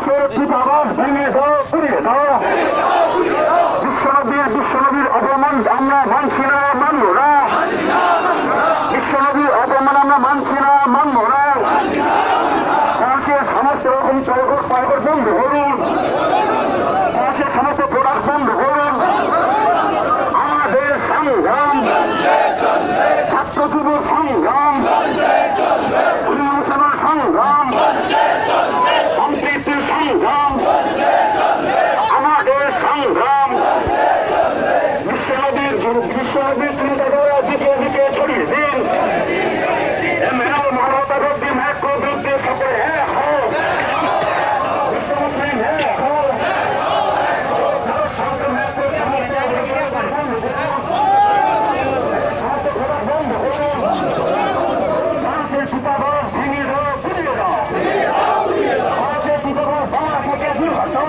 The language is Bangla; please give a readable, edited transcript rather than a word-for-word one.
ফ্রান্সের দূতাবাস ভেঙে দাও, পুড়িয়ে দাও। বিশ্বনবীর অপমান আমরা মানছি না, মানব না। বিশ্বনবীর অপমান আমরা মানছি না, মানব না। ফ্রান্সের সমস্ত রকম পায়গর বন্ধ করুন, ফ্রান্সের সমস্ত প্রোডাক্ট বন্ধ করুন। আমাদের সংগ্রাম, ছাত্র যুব সংগ্রাম, সংগ্রাম, সম্প্রীতির সংগ্রাম, আমাদের সংগ্রাম। বিশ্বনবীর চিন্তাধারা দিকে দিকে ছড়িয়ে দিন। মেরা মানবতা বিরুদ্ধে ম্যাক্রো বিরুদ্ধে সকলে এক হোক, বিশ্ব মুসলিম এক হোক। দূতাবাস ভেঙে দাও, পুড়িয়ে দাও। দূতাবাস বাংলা থেকে দূর হটাও।